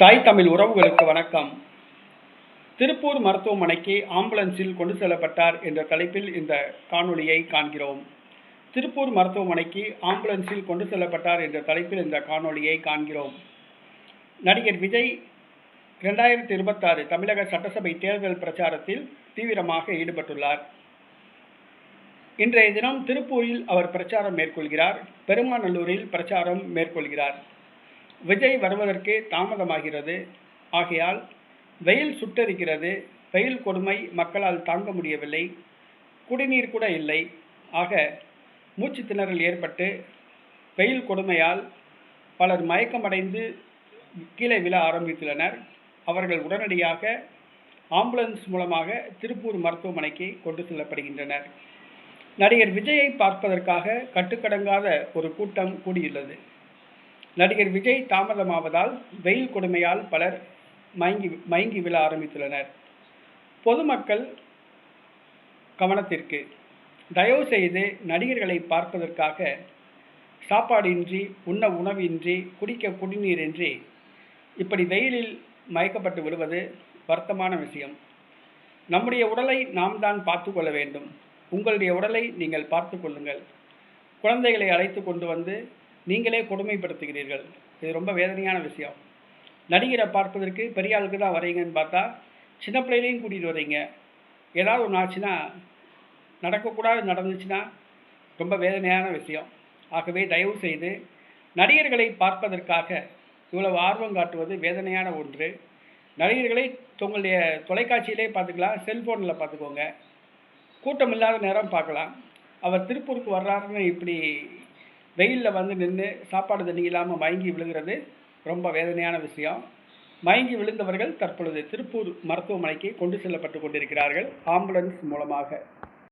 தாய் தமிழ் உறவுகளுக்கு வணக்கம். திருப்பூர் மருத்துவமனைக்கு ஆம்புலன்ஸில் கொண்டு செல்லப்பட்டார் என்ற தலைப்பில் இந்த காணொளியை காண்கிறோம். திருப்பூர் மருத்துவமனைக்கு ஆம்புலன்ஸில் கொண்டு செல்லப்பட்டார் என்ற தலைப்பில் இந்த காணொளியை காண்கிறோம். நடிகர் விஜய் 2026 தமிழக சட்டசபை தேர்தல் பிரச்சாரத்தில் தீவிரமாக ஈடுபட்டுள்ளார். இன்றைய தினம் திருப்பூரில் அவர் பிரச்சாரம் மேற்கொள்கிறார். பெருமாநல்லூரில் பிரச்சாரம் மேற்கொள்கிறார். விஜய் வருவதற்கு தாமதமாகிறது. ஆகையால் வெயில் சுட்டெரிக்கிறது. வெயில் கொடுமை மக்களால் தாங்க முடியவில்லை. குடிநீர் கூட இல்லை. ஆக மூச்சு திணறல் ஏற்பட்டு வெயில் கொடுமையால் பலர் மயக்கமடைந்து கீழே விழ ஆரம்பித்துள்ளனர். அவர்கள் உடனடியாக ஆம்புலன்ஸ் மூலமாக திருப்பூர் மருத்துவமனைக்கு கொண்டு செல்லப்படுகின்றனர். நடிகர் விஜயை பார்ப்பதற்காக கட்டுக்கடங்காத ஒரு கூட்டம் கூடியுள்ளது. நடிகர் விஜய் தாமதமாவதால் வெயில் கொடுமையால் பலர் மயங்கி விழ ஆரம்பித்துள்ளனர். பொதுமக்கள் கவனத்திற்கு, தயவு செய்து நடிகர்களை பார்ப்பதற்காக சாப்பாடு இன்றி, உண்ண உணவின்றி, குடிக்க குடிநீரின்றி இப்படி வெயிலில் மயக்கப்பட்டு விடுவது வருத்தமான விஷயம். நம்முடைய உடலை நாம் தான் பார்த்து கொள்ள வேண்டும். உங்களுடைய உடலை நீங்கள் பார்த்து கொள்ளுங்கள். குழந்தைகளை அழைத்து கொண்டு வந்து நீங்களே கொடுமைப்படுத்துகிறீர்கள். இது ரொம்ப வேதனையான விஷயம். நடிகரை பார்ப்பதற்கு பெரிய ஆளுக்கு தான் வரீங்கன்னு பார்த்தா சின்ன பிள்ளைகளையும் கூட்டிகிட்டு வரீங்க. ஏதாவது ஒன்று ஆச்சுன்னா, நடக்கக்கூடாது நடந்துச்சுன்னா ரொம்ப வேதனையான விஷயம். ஆகவே தயவு செய்து நடிகர்களை பார்ப்பதற்காக இவ்வளவு ஆர்வம் காட்டுவது வேதனையான ஒன்று. நடிகர்களை உங்களுடைய தொலைக்காட்சியிலே பார்த்துக்கலாம், செல்ஃபோனில் பார்த்துக்கோங்க. கூட்டம் இல்லாத நேரம் பார்க்கலாம். அவர் திருப்பூருக்கு வர்றாருன்னு இப்படி வெயிலில் வந்து நின்று சாப்பாடு தண்ணி இல்லாமல் மயங்கி விழுகிறது ரொம்ப வேதனையான விஷயம். மயங்கி விழுந்தவர்கள் தற்பொழுது திருப்பூர் மருத்துவமனைக்கு கொண்டு செல்லப்பட்டு கொண்டிருக்கிறார்கள் ஆம்புலன்ஸ் மூலமாக.